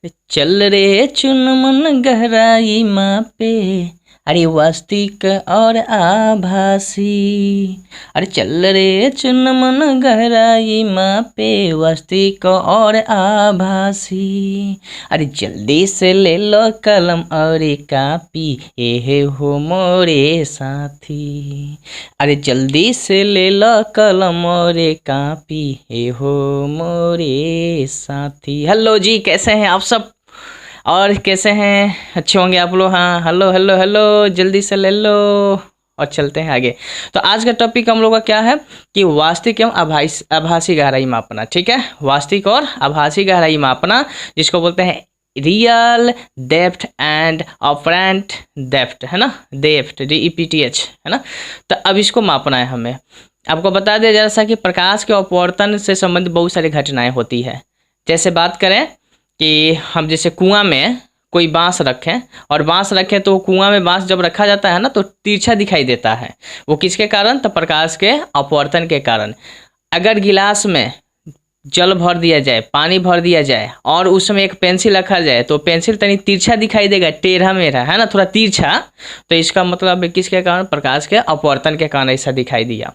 चल रे चुनमुन गहराई मापे, अरे वास्तविक और आभासी। अरे चल रे चुनमुन गहराई मापे, वास्तविक और आभासी। अरे जल्दी से ले लो कलम और कापी, ये हो मोरे साथी। अरे जल्दी से ले लो कलम और कापी, ये हो मोरे साथी। हेलो जी, कैसे हैं आप सब और कैसे हैं? अच्छे होंगे आप लोग। हाँ, हेलो हेलो हेलो, जल्दी से ले लो और चलते हैं आगे। तो आज का टॉपिक हम लोग का क्या है कि वास्तविक एवं आभासी गहराई मापना। ठीक है, वास्तविक और आभासी गहराई मापना, जिसको बोलते हैं real depth and apparent depth, है ना, डेप्थ DEPTH, है ना। तो अब इसको मापना है हमें। आपको बता दें जैसा कि प्रकाश के अपवर्तन से संबंधित बहुत सारी घटनाएं होती है। जैसे बात करें कि हम जैसे कुआं में कोई बांस रखें और बांस रखें तो कुआं में बांस जब रखा जाता है ना तो तिरछा दिखाई देता है। वो किसके कारण? तो प्रकाश के अपवर्तन के कारण। अगर गिलास में जल भर दिया जाए, पानी भर दिया जाए और उसमें एक पेंसिल रखा जाए तो पेंसिल तनी तिरछा दिखाई देगा, टेढ़ा मेढ़ा, है ना, थोड़ा तिरछा। तो इसका मतलब किसके कारण? प्रकाश के अपवर्तन के कारण ऐसा दिखाई दिया।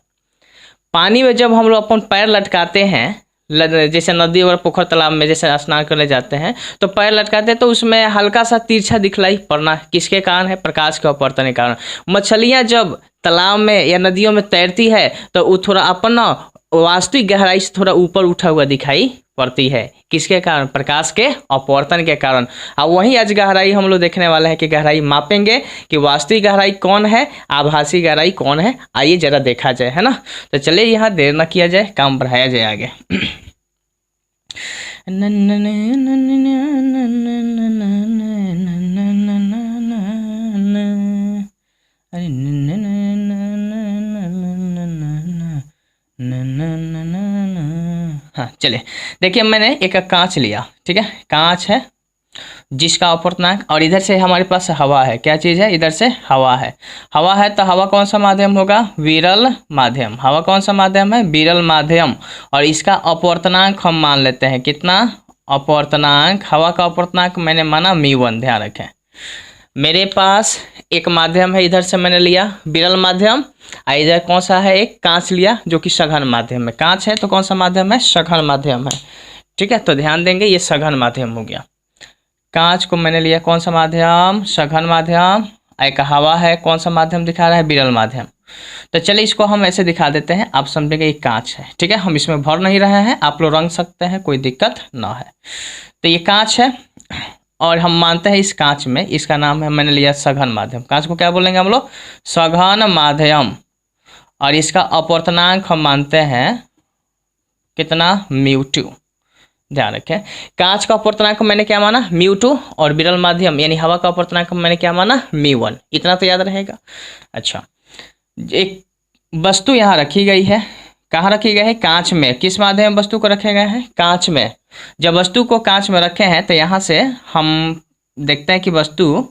पानी में जब हम लोग अपन पैर लटकाते हैं, जैसे नदी और पोखर तालाब में जैसे स्नान करने जाते हैं तो पैर लटकाते हैं तो उसमें हल्का सा तिरछा दिखलाई पड़ना किसके कारण है? प्रकाश के अपवर्तन के कारण। मछलियां जब तालाब में या नदियों में तैरती है तो वो थोड़ा अपन ना वास्तविक गहराई से थोड़ा ऊपर उठा हुआ दिखाई पड़ती है। किसके कारण? प्रकाश के अपवर्तन के कारण। अब वहीं आज गहराई हम लोग देखने वाले हैं कि गहराई मापेंगे कि वास्तविक गहराई कौन है, आभासी गहराई कौन है। आइए जरा देखा जाए, है ना। तो चलिए यहाँ देर न किया जाए, काम बढ़ाया जाए आगे। हाँ चलिए, देखिए मैंने एक कांच लिया, ठीक है, कांच है जिसका अपवर्तनांक, और इधर से हमारे पास हवा है। क्या चीज़ है? इधर से हवा है। हवा है तो हवा कौन सा माध्यम होगा? विरल माध्यम। हवा कौन सा माध्यम है? विरल माध्यम। और इसका अपवर्तनांक हम मान लेते हैं कितना? अपवर्तनांक, हवा का अपवर्तनांक मैंने माना μ1। ध्यान रखें, मेरे पास एक माध्यम है, इधर से मैंने लिया विरल माध्यम, इधर कौन सा है? एक कांच लिया जो कि सघन माध्यम है। कांच है तो कौन सा माध्यम है? सघन माध्यम है। ठीक है, तो ध्यान देंगे ये सघन माध्यम हो गया। कांच को मैंने लिया कौन सा माध्यम? सघन माध्यम। एक हवा है, कौन सा माध्यम दिखा रहा है? विरल माध्यम। तो चलिए इसको हम ऐसे दिखा देते हैं, आप समझेंगे ये कांच है। ठीक है, हम इसमें भर नहीं रहे हैं, आप लोग रंग सकते हैं, कोई दिक्कत ना है। तो ये कांच है और हम मानते हैं इस कांच में, इसका नाम है, मैंने लिया सघन माध्यम। कांच को क्या बोलेंगे हम लोग? सघन माध्यम। और इसका अपवर्तनांक हम मानते हैं कितना? μ2। ध्यान रखें, कांच का अपवर्तनांक मैंने क्या माना? μ2। और विरल माध्यम यानी हवा का अपवर्तनांक मैंने क्या माना? μ1। इतना तो याद रहेगा। अच्छा, एक वस्तु यहाँ रखी गई है। कहाँ रखी गई है? कांच में। किस माध्यम में वस्तु को रखे गए हैं? कांच में। जब वस्तु को कांच में रखे हैं तो यहाँ से हम देखते हैं कि वस्तु,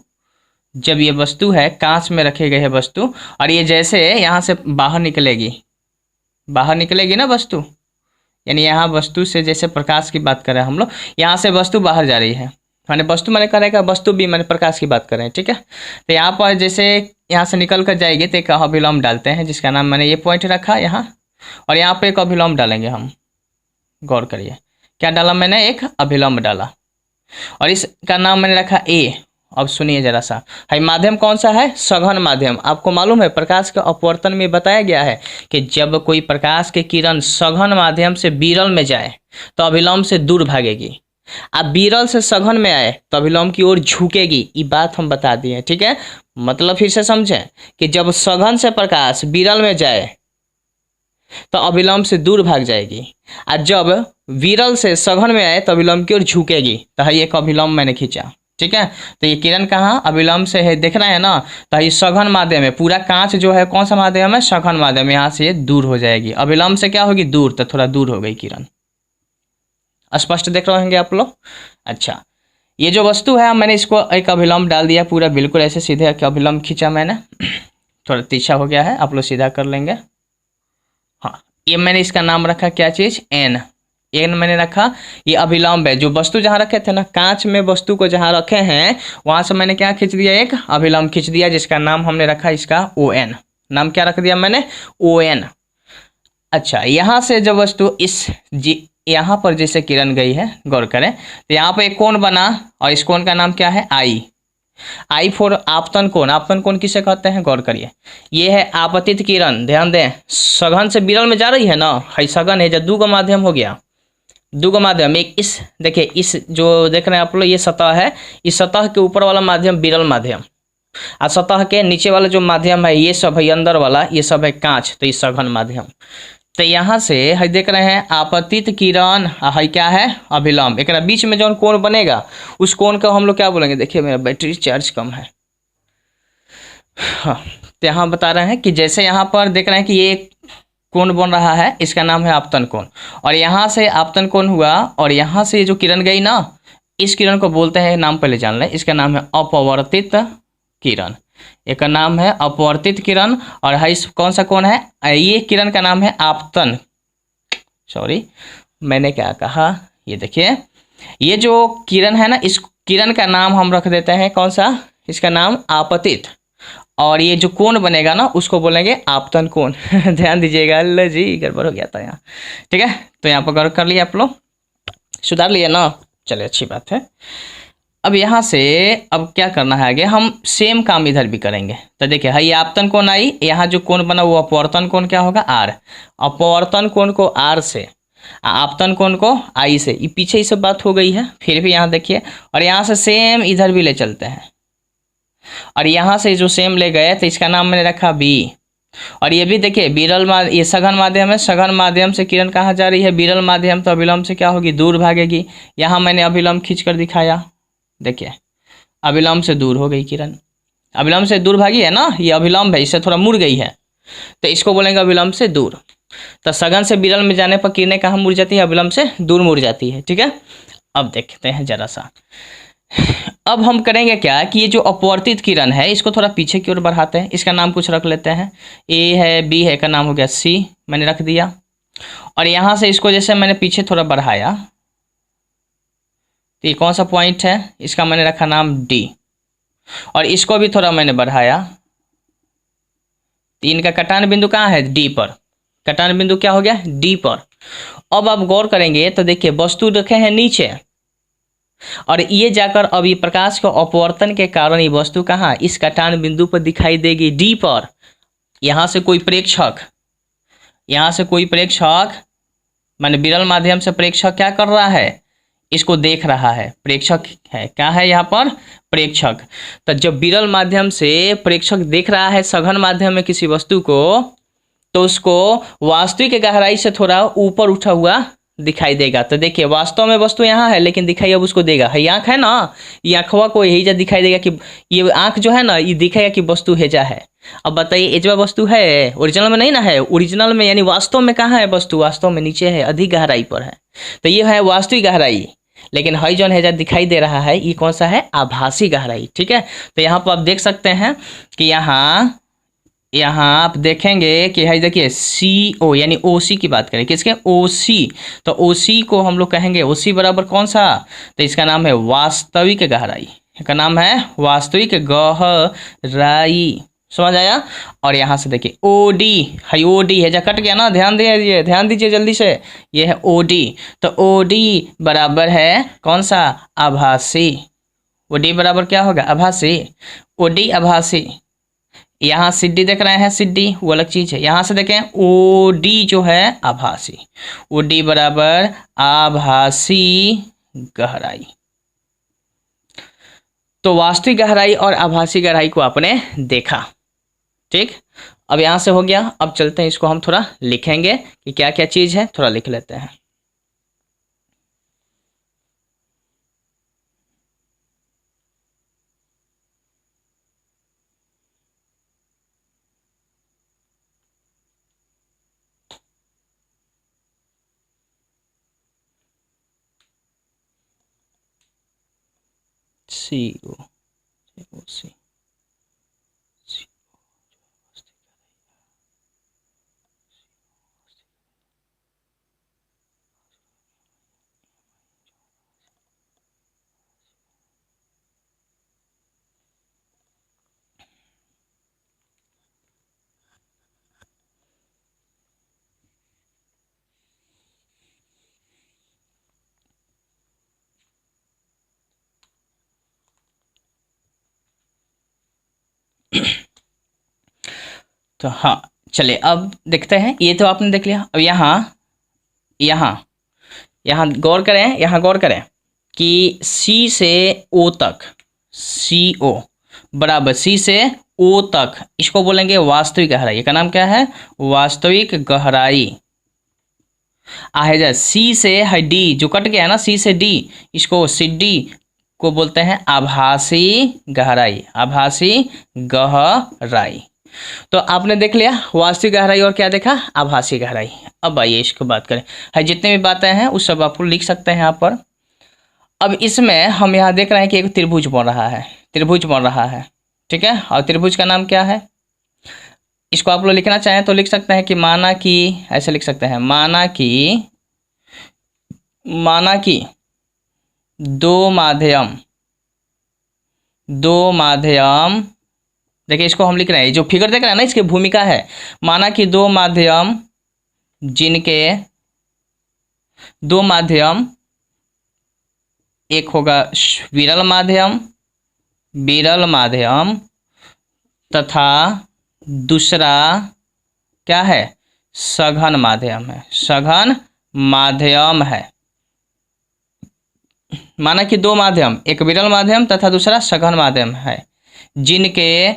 जब ये वस्तु है कांच में रखी गई है वस्तु, और ये जैसे यहाँ से बाहर निकलेगी, बाहर निकलेगी ना वस्तु, यानी यहाँ वस्तु से जैसे प्रकाश की बात कर रहे हैं हम लोग, यहाँ से वस्तु बाहर जा रही है, मैंने वस्तु मैंने करेगा, वस्तु भी मैंने प्रकाश की बात कर रहे हैं। ठीक है, तो यहाँ पर जैसे यहाँ से निकल कर जाएगी तो एक अभिलंब डालते हैं जिसका नाम मैंने ये पॉइंट रखा यहाँ, और यहाँ पे एक अभिलंब डालेंगे हम। गौर करिए, क्या डाला मैंने? एक अभिलंब डाला, और इसका नाम मैंने रखा ए। अब सुनिए जरा सा, है माध्यम कौन सा है? सघन माध्यम। आपको मालूम है प्रकाश के अपवर्तन में बताया गया है कि जब कोई प्रकाश के किरण सघन माध्यम से विरल में जाए तो अभिलंब से दूर भागेगी। अब विरल से सघन में आए तो अभिलंब की ओर झुकेगी। ये बात हम बता दिए। ठीक है, मतलब फिर से समझें कि जब सघन से प्रकाश विरल में जाए तो अभिलंब से दूर भाग जाएगी, और जब विरल से सघन में आए तो अभिलंब की ओर झुकेगी। तो है एक अभिलंब मैंने खींचा। ठीक है, तो ये किरण कहाँ? अभिलंब से है, देख रहे हैं ना। तो ये सघन माध्यम है, पूरा कांच जो है कौन सा माध्यम है? सघन माध्यम। यहाँ से ये दूर हो जाएगी, अभिलंब से क्या होगी? दूर। तो थोड़ा दूर हो गई किरण। स्पष्ट देख रहे होंगे आप लोग। अच्छा, ये जो वस्तु है मैंने इसको एक अभिलंब डाल दिया, पूरा बिल्कुल ऐसे सीधे अभिलंब खींचा मैंने। थोड़ा तिरछा हो गया है, आप लोग सीधा कर लेंगे। हाँ, ये मैंने इसका नाम रखा क्या चीज़? एन। एन मैंने रखा, ये अभिलंब है। जो वस्तु जहाँ रखे थे ना, कांच में वस्तु को जहाँ रखे हैं वहां से मैंने क्या खींच दिया, एक अभिलंब खींच दिया, जिसका नाम हमने रखा इसका ओ एन। नाम क्या रख दिया मैंने, ओ एन। अच्छा, यहाँ से जब वस्तु इस यहाँ पर जैसे किरण गई है, गौर करें तो यहाँ पर एक कोण बना और इस कोण का नाम क्या है, आई। आई फॉर आपतन कोण। आपतन कोण किसे कहते हैं, गौर करिए। ये है आपतित किरण, ध्यान दें, सघन से विरल में जा रही है ना, है सघन है, जब दू का माध्यम हो गया, दू का माध्यम, एक इस देखिए, इस जो देख रहे हैं आप लोग, ये सतह है, इस सतह के ऊपर वाला माध्यम विरल माध्यम, और सतह के नीचे वाला जो माध्यम है ये सब है अंदर वाला, ये सब है कांच, तो ये सघन माध्यम। तो यहाँ से है देख रहे हैं आपतित किरण, है क्या है, अभिलंब। एक बीच में जो कोण बनेगा उस कोण को हम लोग क्या बोलेंगे, देखिए मेरा बैटरी चार्ज कम है। हाँ, तो यहाँ बता रहे हैं कि जैसे यहाँ पर देख रहे हैं कि ये कोण बन रहा है, इसका नाम है आपतन कोण, और यहाँ से आपतन कोण हुआ और यहाँ से जो किरण गई ना, इस किरण को बोलते हैं, नाम पहले जान लें, इसका नाम है अपवर्तित किरण। एक का नाम है अपवर्तित किरण, और है कौन सा कोण है, ये किरण का नाम है आपतन, सॉरी मैंने क्या कहा, ये देखिए, ये जो किरण है ना, इस किरण का नाम हम रख देते हैं कौन सा, इसका नाम आपतित, और ये जो कोण बनेगा ना उसको बोलेंगे आपतन कोण। ध्यान दीजिएगा, अल्लाह जी गड़बड़ हो गया था यहाँ, ठीक है। तो यहाँ पर गौर कर लिया आप लोग, सुधार लिया ना, चलिए अच्छी बात है। अब यहाँ से अब क्या करना है आगे, हम सेम काम इधर भी करेंगे। तो देखिए, है ये आपतन कोण आई, यहाँ जो कोण बना वो अपवर्तन कोण क्या होगा, आर। अपवर्तन कोण को आर से, आपतन कोण को आई से, ये पीछे ही सब बात हो गई है, फिर भी यहाँ देखिए, और यहाँ से सेम इधर भी ले चलते हैं, और यहाँ से जो सेम ले गए तो इसका नाम मैंने रखा बी। और ये भी देखिए विरल ये सघन माध्यम है, सघन माध्यम से किरण कहाँ जा रही है, विरल माध्यम, तो अभिलंब से क्या होगी, दूर भागेगी। यहाँ मैंने अभिलंब खींच कर दिखाया, देखिए अभिलंब से दूर हो गई किरण, अभिलंब से दूर भागी है ना, ये अभिलंब है, इससे थोड़ा मुड़ गई है, तो इसको बोलेंगे अभिलंब से दूर। तो सघन से विरल में जाने पर किरणें कहाँ मुड़ जाती है, अभिलंब से दूर मुड़ जाती है, ठीक है। अब देखते हैं जरा सा, अब हम करेंगे क्या कि ये जो अपवर्तित किरण है इसको थोड़ा पीछे की ओर बढ़ाते हैं, इसका नाम कुछ रख लेते हैं, ए है, बी है, का नाम हो गया सी, मैंने रख दिया। और यहाँ से इसको जैसे मैंने पीछे थोड़ा बढ़ाया, तो ये कौन सा पॉइंट है, इसका मैंने रखा नाम डी, और इसको भी थोड़ा मैंने बढ़ाया, तो इनका कटान बिंदु कहाँ है, डी पर, कटान बिंदु क्या हो गया, डी पर। अब आप गौर करेंगे तो देखिए वस्तु रखे हैं नीचे, और ये जाकर अब ये प्रकाश के अपवर्तन के कारण ये वस्तु कहाँ, इस कटान बिंदु पर दिखाई देगी, डी पर। यहाँ से कोई प्रेक्षक, यहाँ से कोई प्रेक्षक, माने विरल माध्यम से प्रेक्षक क्या कर रहा है, इसको देख रहा है, प्रेक्षक है, क्या है यहाँ पर, प्रेक्षक। तो जब विरल माध्यम से प्रेक्षक देख रहा है सघन माध्यम में किसी वस्तु को, तो उसको वास्तविक गहराई से थोड़ा ऊपर उठा हुआ दिखाई देगा। तो देखिए वास्तव में वस्तु यहाँ है, लेकिन दिखाई अब उसको देगा, है आँख है ना, ये आँखवा को यही जब दिखाई देगा कि ये आँख जो है ना, ये दिखेगा कि वस्तु हेजा है। अब बताइए एजवा वस्तु है, ओरिजिनल में नहीं ना है, ओरिजिनल में यानी वास्तव में कहाँ है वस्तु, वास्तव में नीचे है, अधिक गहराई पर है, तो ये है वास्तविक गहराई। लेकिन हई जौन हेजा दिखाई दे रहा है, ये कौन सा है, आभासी गहराई, ठीक है। तो यहाँ पर आप देख सकते हैं कि यहाँ आप देखेंगे कि है, देखिए सी ओ यानी ओ सी की बात करें, किसके, ओ सी, तो ओ सी को हम लोग कहेंगे ओ सी बराबर कौन सा, तो इसका नाम है वास्तविक गहराई, इसका नाम है वास्तविक गहराई, समझ आया। और यहाँ से देखिए ओ डी है, ओ डी है, जा कट गया ना, ध्यान दीजिए, ध्यान दीजिए जल्दी से, ये है ओ डी, तो ओ डी बराबर है कौन सा, आभासी, ओ डी बराबर क्या होगा, आभासी, ओ डी आभासी। यहाँ सिड्डी देख रहे हैं, सिड्डी वो अलग चीज है, यहाँ से देखें ओ डी जो है आभासी, ओ डी बराबर आभासी गहराई। तो वास्तविक गहराई और आभासी गहराई को आपने देखा, ठीक। अब यहाँ से हो गया, अब चलते हैं इसको हम थोड़ा लिखेंगे कि क्या क्या चीज है, थोड़ा लिख लेते हैं। सी ओ सी, तो हाँ चलिए अब देखते हैं, ये तो आपने देख लिया। अब यहाँ यहाँ यहाँ गौर करें, यहाँ गौर करें कि सी से ओ तक, सी ओ बराबर सी से ओ तक, इसको बोलेंगे वास्तविक गहराई। का नाम क्या है? वास्तविक गहराई। आहेजा सी से है डी, जो कट गया है ना सी से डी, इसको सी डी को बोलते हैं आभासी गहराई, आभासी गहराई। तो आपने देख लिया वास्तविक गहराई और क्या देखा? आभासी गहराई। अब आइए इसको बात करें, है जितने भी बातें हैं उस सब आपको लिख सकते हैं यहाँ पर। अब इसमें हम यहाँ देख रहे हैं कि एक त्रिभुज बन रहा है, त्रिभुज बन रहा है, ठीक है। और त्रिभुज का नाम क्या है? इसको आप लोग लिखना चाहें तो लिख सकते हैं कि माना कि, ऐसे लिख सकते हैं, माना कि दो माध्यम, देखिए इसको हम लिख रहे हैं, जो फिगर देख रहे हैं ना इसकी भूमिका है, माना कि दो माध्यम जिनके, दो माध्यम, एक होगा विरल माध्यम तथा दूसरा क्या है? सघन माध्यम है, सघन माध्यम है। माना कि दो माध्यम, एक विरल माध्यम तथा दूसरा सघन माध्यम है, जिनके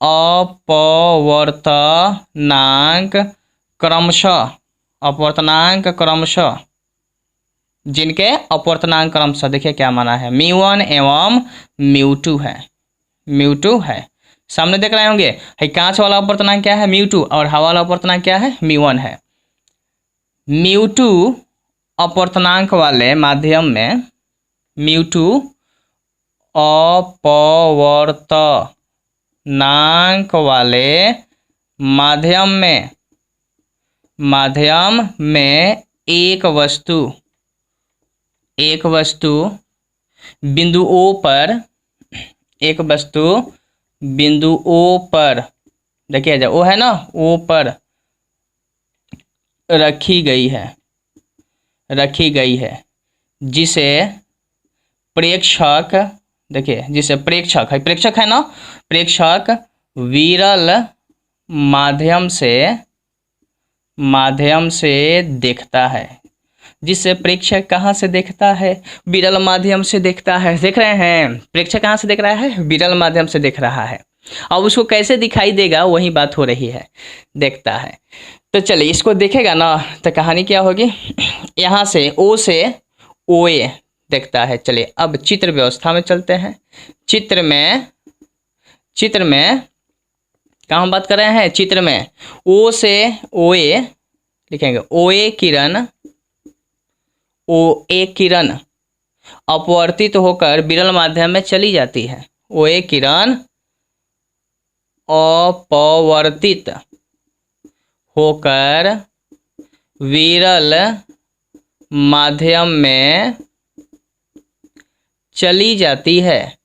अपवर्तनांक क्रमशः, जिनके अपवर्तनांक क्रमशः, देखिए क्या माना है, μ1 एवं μ2 है, μ2 है। सामने देख रहे होंगे, कांच वाला अपवर्तनांक क्या है? μ2, और हवा वाला अपवर्तनांक क्या है? μ1 है। μ2 अपवर्तनांक वाले माध्यम में, μ2 अपवर्तनांक वाले माध्यम में एक वस्तु बिंदु O पर, देखिए जो O है ना, O पर रखी गई है, जिसे प्रेक्षक, देखिए जिसे प्रेक्षक है ना, प्रेक्षक विरल माध्यम से देखता है, जिसे प्रेक्षक कहाँ से देखता है? विरल माध्यम से देखता है। देख रहे हैं, प्रेक्षक कहाँ से देख रहा है? विरल माध्यम से देख रहा है। अब उसको कैसे दिखाई देगा वही बात हो रही है, देखता है। तो चलिए इसको देखेगा ना तो कहानी क्या होगी, यहाँ से O से OA देखता है। चलिए अब चित्र व्यवस्था में चलते हैं। चित्र में कहाँ हम बात कर रहे हैं? चित्र में O से OA लिखेंगे, OA किरण अपवर्तित होकर विरल माध्यम में चली जाती है। OA किरण अपवर्तित होकर विरल माध्यम में चली जाती है।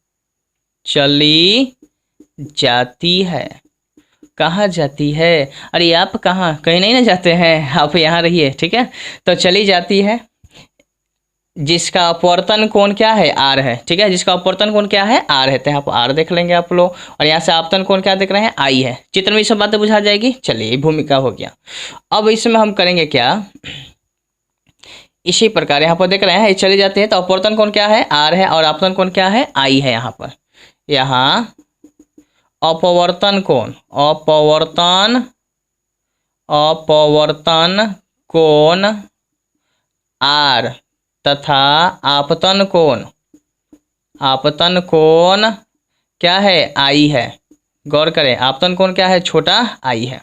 कहाँ जाती है? अरे आप कहाँ, कहीं नहीं ना जाते हैं, आप यहाँ रहिए, ठीक है। तो चली जाती है, जिसका अपवर्तन कोण क्या है? R है, ठीक है। जिसका अपवर्तन कोण क्या है? R है, तो यहाँ पर R देख लेंगे आप लोग, और यहाँ से आपतन कोण क्या देख रहे हैं? I है। चित्र में ये सब बातें बुझा जाएगी। चलिए भूमिका हो गया। अब इसमें हम करेंगे क्या, इसी प्रकार यहाँ पर देख रहे हैं ये चली जाती है, तो अपवर्तन कोण क्या है? R है, और आपतन कोण क्या है? I है। यहाँ पर अपवर्तन कोण R तथा आपतन कोण क्या है? I है। गौर करें, आपतन कोण क्या है? छोटा I है।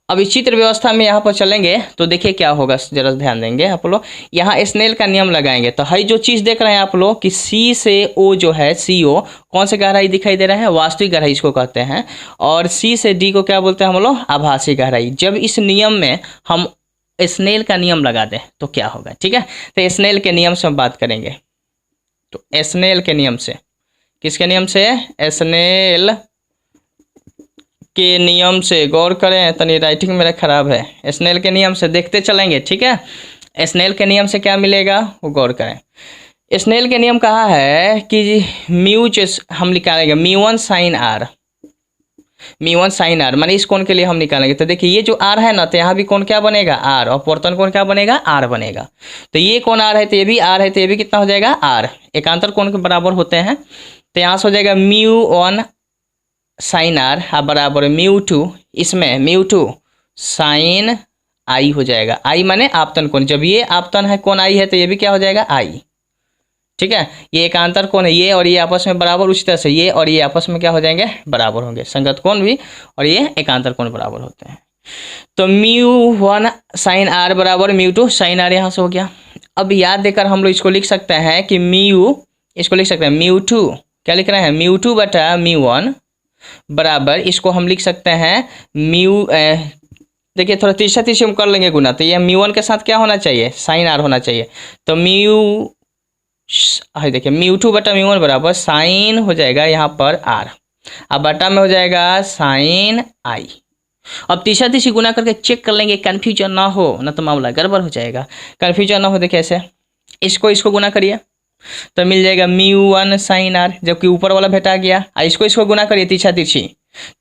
अब इस चित्र व्यवस्था में यहाँ पर चलेंगे तो देखिए क्या होगा, जरा ध्यान देंगे आप लोग। यहाँ स्नेल का नियम लगाएंगे तो हई जो चीज़ देख रहे हैं आप लोग कि C से O जो है, CO कौन से गहराई दिखाई दे रहा है? वास्तविक गहराई इसको कहते हैं। और C से D को क्या बोलते हैं हम लोग? आभासी गहराई। जब इस नियम में हम स्नेल का नियम लगा दें तो क्या होगा, ठीक है। तो स्नेल के नियम से हम बात करेंगे। तो स्नेल के नियम से, किसके नियम से? स्नेल के नियम से। गौर करें, तनी राइटिंग मेरा खराब है। स्नेल के नियम से देखते चलेंगे, ठीक है। स्नेल के नियम से क्या मिलेगा वो गौर करें। स्नेल के नियम कहा है कि म्यू हम निकालेंगे μ1 sin R, μ1 sin r, माने इस कोण के लिए हम निकालेंगे। तो देखिए ये जो r है ना, तो यहाँ भी कोण क्या बनेगा, r, और अपवर्तन कोण क्या बनेगा, r बनेगा। तो ये कोण r है तो ये भी r है, तो ये भी कितना हो जाएगा, r, एकांतर कोण के बराबर होते हैं। तो यहाँ से हो जाएगा μ1 sin r बराबर μ2, इसमें μ2 sin i हो जाएगा। i माने आपतन कोण, जब ये आपतन है कोण i है तो ये भी क्या हो जाएगा, i। ठीक है, ये एकांतर कोण है, ये और ये आपस में बराबर, उसी तरह से ये और ये आपस में क्या हो जाएंगे, बराबर होंगे। संगत कोण भी और ये एकांतर कोण बराबर होते हैं। तो μ1 sin r बराबर μ2 sin r, यहाँ से हो गया। अब याद देकर हम लोग इसको लिख सकते हैं कि इसको लिख सकते हैं μ2, क्या लिख रहे हैं, μ2 बटा μ1 बराबर, इसको हम लिख सकते हैं देखिए थोड़ा तीसरा हम कर लेंगे गुना, तो ये μ1 के साथ क्या होना चाहिए, sin r होना चाहिए। तो देखिए μ2 बटा μ1 बराबर साइन हो जाएगा यहाँ पर r, अब बटा में हो जाएगा साइन i। अब तीसरा गुना करके चेक कर लेंगे, कन्फ्यूजन ना हो, ना तो मामला गड़बड़ हो जाएगा। कन्फ्यूजन ना हो, देखिए ऐसे इसको गुना करिए तो मिल जाएगा μ1 sin r, जबकि ऊपर वाला भेटा गया। इसको गुना करिए तीछा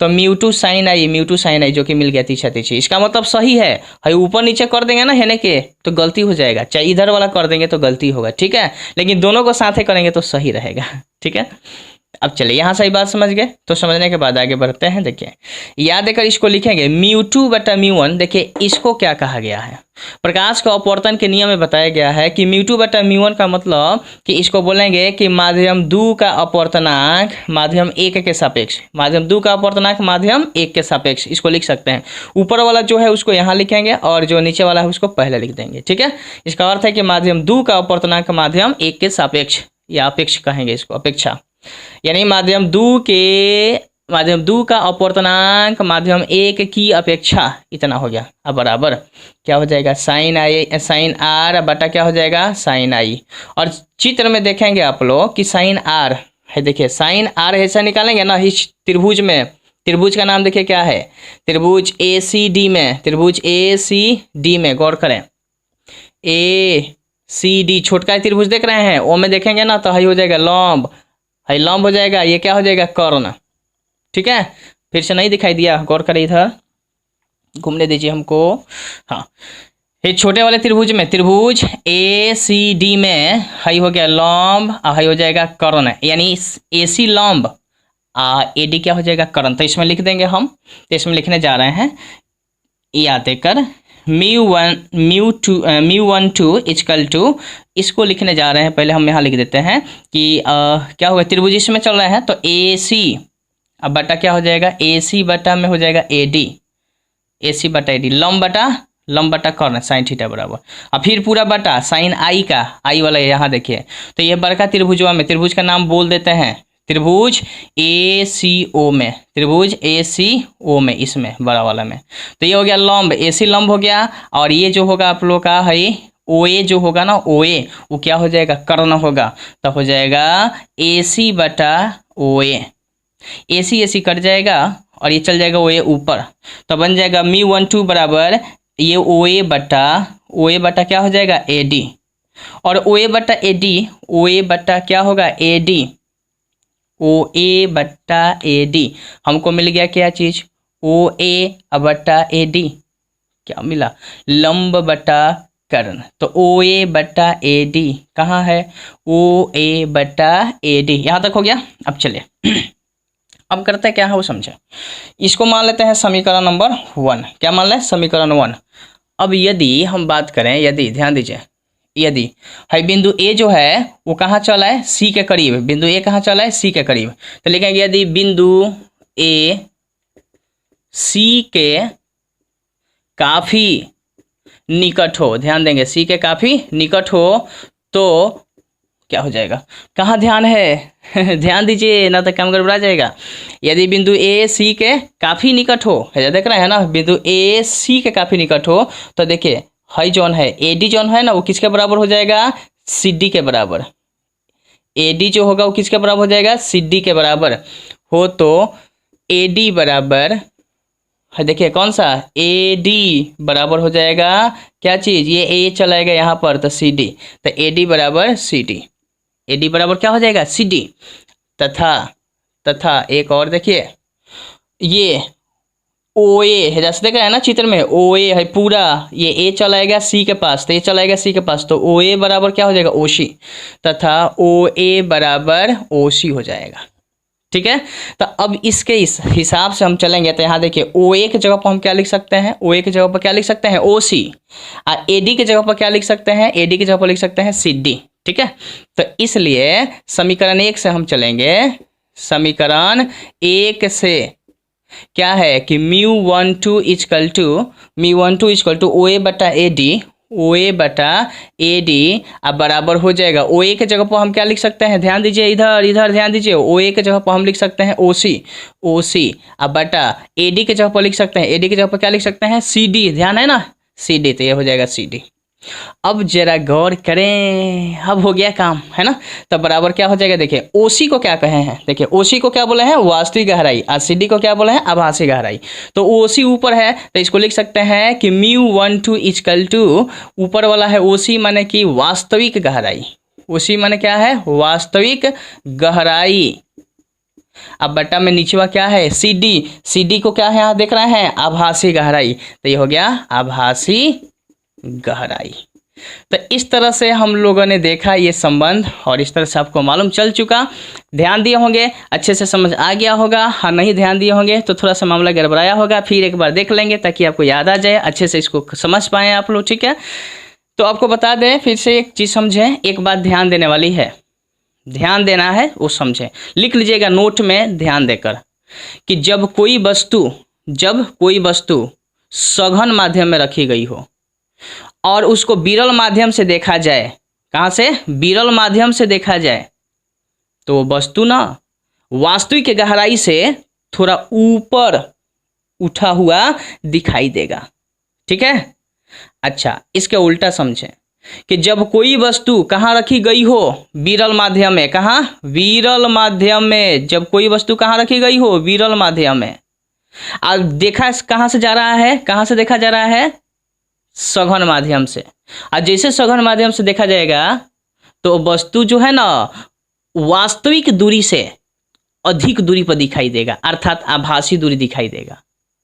तो μ2 sin i जो कि मिल गया तीछा। इसका मतलब सही है ऊपर नीचे कर देंगे ना हेने के तो गलती हो जाएगा, चाहे इधर वाला कर देंगे तो गलती होगा, ठीक है, लेकिन दोनों को साथ ही करेंगे तो सही रहेगा। ठीक है, अब चलिए यहाँ सही बात समझ गए, तो समझने के बाद आगे बढ़ते हैं। देखिए याद देकर इसको लिखेंगे μ2 बटा μ1। देखिए इसको क्या कहा गया है, प्रकाश का अपवर्तन के नियम में बताया गया है कि μ2 बटा μ1 का मतलब कि इसको बोलेंगे कि माध्यम 2 का अपवर्तनांक माध्यम 1 के सापेक्ष, माध्यम 2 का अपवर्तनांक माध्यम 1 के सापेक्ष, इसको लिख सकते हैं। ऊपर वाला जो है उसको यहाँ लिखेंगे और जो नीचे वाला है उसको पहले लिख देंगे। ठीक है, इसका अर्थ है कि माध्यम 2 का अपवर्तनांक माध्यम 1 के सापेक्ष, या अपेक्ष कहेंगे इसको, अपेक्षा, यानी माध्यम 2 का अपवर्तनांक माध्यम 1 की अपेक्षा इतना हो गया। अब बराबर क्या हो जाएगा, साइन r बटा क्या हो जाएगा, साइन i। और चित्र में देखेंगे आप लोग कि साइन r है, देखिए साइन r ऐसा निकालेंगे ना इस त्रिभुज में, त्रिभुज का नाम देखिए क्या है, त्रिभुज ACD में, त्रिभुज ACD में गौर करें, ACD छोटका त्रिभुज देख रहे हैं, ओ में देखेंगे ना तो हाई हो जाएगा लंब, हाई लंब हो जाएगा, ये क्या हो जाएगा, कर्ण। ठीक है, फिर से नहीं दिखाई दिया, गौर करें, इधर घूमने दीजिए हमको। हाँ, ये छोटे वाले त्रिभुज में, त्रिभुज ACD में हाई हो गया लंब, हाई हो जाएगा कर्ण, यानी AC लंब, AD क्या हो जाएगा, कर्ण। तो इसमें लिख देंगे हम, तो इसमें लिखने जा रहे हैं, याद देकर μ12 इक्वल टू, इसको लिखने जा रहे हैं, पहले हम यहाँ लिख देते हैं कि क्या होगा, त्रिभुज इसमें चल रहे हैं तो AC, अब बटा क्या हो जाएगा, AC बटा में हो जाएगा AD, AC बटा AD, लंब बटा कर्ण साइन थीटा बराबर, अब फिर पूरा बटा साइन i का, i वाला यहाँ देखिए, तो ये बड़का त्रिभुजवा में, त्रिभुज का नाम बोल देते हैं, त्रिभुज ACO में, त्रिभुज ACO में, इसमें बड़ा वाला में, तो ये हो गया लंब, AC लंब हो गया। और ये जो होगा आप लोग का है OA जो होगा ना, OA वो क्या हो जाएगा, कर्ण होगा, तब हो जाएगा AC बटा OA, AC कट जाएगा और ये चल जाएगा OA ऊपर, तो बन जाएगा μ12 बराबर ये OA बटा क्या हो जाएगा, AD, और OA बटा क्या होगा, AD, OA बटा AD, हमको मिल गया क्या चीज, OA बटा AD, क्या मिला, लंब बटा कर्ण। तो OA बटा AD कहाँ है, OA बटा AD, यहाँ तक हो गया। अब चलिए अब करते हैं क्या है वो समझे, इसको मान लेते हैं समीकरण नंबर 1। क्या मान लें, समीकरण 1। अब यदि हम बात करें, यदि ध्यान दीजिए, यदि है बिंदु A जो है वो कहाँ चला है, C के करीब, बिंदु A कहाँ चला है, C के करीब, तो लिखेंगे यदि बिंदु A C के काफी निकट हो, ध्यान देंगे C के काफी निकट हो तो क्या हो जाएगा, कहाँ ध्यान है ध्यान दीजिए ना तो काम गड़बड़ा जाएगा। यदि बिंदु A C के काफी निकट हो, देख रहे हैं ना, बिंदु A C के काफी निकट हो, तो देखिए हाई जोन है AD जोन है ना, वो किसके बराबर हो जाएगा, CD के बराबर। AD जो होगा वो किसके बराबर हो जाएगा, CD के बराबर हो, तो AD बराबर देखिए कौन सा, AD बराबर हो जाएगा क्या चीज, ये A चलाएगा यहाँ पर तो CD, तो AD बराबर CD, AD बराबर क्या हो जाएगा, CD। तथा एक और देखिए, ये ओ ए है, जैसे देखा है ना चित्र में, ओ ए है पूरा, ये ए चला आएगा सी के पास, तो ये चला आएगा सी के पास, तो ओ ए बराबर क्या हो जाएगा, ओ सी, तथा ओ ए बराबर ओ सी हो जाएगा। ठीक है, तो अब इसके इस हिसाब से हम चलेंगे, तो यहाँ देखिए ओ ए की जगह पर हम क्या लिख सकते हैं, ओ ए की जगह पर क्या लिख सकते हैं, ओ सी, और ए डी की जगह पर क्या लिख सकते हैं, ए डी की जगह पर लिख सकते हैं सी डी। ठीक है, तो इसलिए समीकरण 1 से हम चलेंगे, समीकरण 1 से क्या है कि μ12 इक्वल टू ओ ए बटा ए डी, ओ ए बटा ए डी, अब बराबर हो जाएगा ओ ए के जगह पर हम क्या लिख सकते हैं, ध्यान दीजिए इधर ध्यान दीजिए, ओ ए के जगह पर हम लिख सकते हैं ओ सी, अब बटा ए डी के जगह पर लिख सकते हैं, ए डी के जगह पर क्या लिख सकते हैं, सी डी, ध्यान है ना, सी डी, तो ये हो जाएगा सी डी। अब जरा गौर करें, अब हो गया काम, है ना, तब बराबर क्या हो जाएगा, देखिए ओसी को क्या कहे हैं, देखिए ओसी को क्या बोले हैं, वास्तविक गहराई, और सी डी को क्या बोले हैं, आभासी गहराई। तो ओसी ऊपर है तो इसको लिख सकते हैं कि μ12 इक्वल टू, ऊपर वाला है ओसी माने कि वास्तविक गहराई, ओसी माने क्या है, वास्तविक गहराई, अब बट्टा में नीचे क्या है, सी डी को क्या है, यहाँ देख रहे हैं, आभासी गहराई, तो ये हो गया आभासी गहराई। तो इस तरह से हम लोगों ने देखा ये संबंध, और इस तरह से आपको मालूम चल चुका, ध्यान दिए होंगे, अच्छे से समझ आ गया होगा, हाँ नहीं ध्यान दिए होंगे तो थोड़ा सा मामला गड़बड़ाया होगा, फिर एक बार देख लेंगे ताकि आपको याद आ जाए, अच्छे से इसको समझ पाएँ आप लोग। ठीक है, तो आपको बता दें फिर से एक चीज़ समझें, एक बात ध्यान देने वाली है, ध्यान देना है वो समझें, लिख लीजिएगा नोट में ध्यान देकर, कि जब कोई वस्तु सघन माध्यम में रखी गई हो और उसको विरल माध्यम से देखा जाए, कहाँ से, विरल माध्यम से देखा जाए, तो वो वस्तु ना वास्तविक गहराई से थोड़ा ऊपर उठा हुआ दिखाई देगा। ठीक है, अच्छा इसके उल्टा समझें कि जब कोई वस्तु कहाँ रखी गई हो, विरल माध्यम में, कहाँ, विरल माध्यम में, जब कोई वस्तु कहाँ रखी गई हो, विरल माध्यम में, और देखा कहाँ से जा रहा है, कहाँ से देखा जा रहा है, सघन माध्यम से, और जैसे सघन माध्यम से देखा जाएगा तो वस्तु जो है ना वास्तविक दूरी से अधिक दूरी पर दिखाई देगा, अर्थात आभासी दूरी दिखाई देगा।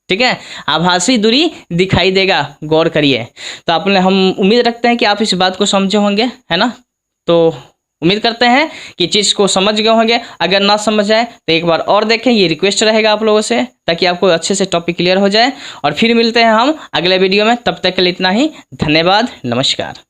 ठीक है, आभासी दूरी दिखाई देगा, गौर करिए। तो आपने, हम उम्मीद रखते हैं कि आप इस बात को समझे होंगे, है ना, तो उम्मीद करते हैं कि चीज़ को समझ गए होंगे। अगर ना समझ आए तो एक बार और देखें, ये रिक्वेस्ट रहेगा आप लोगों से, ताकि आपको अच्छे से टॉपिक क्लियर हो जाए। और फिर मिलते हैं हम अगले वीडियो में, तब तक के लिए इतना ही, धन्यवाद, नमस्कार।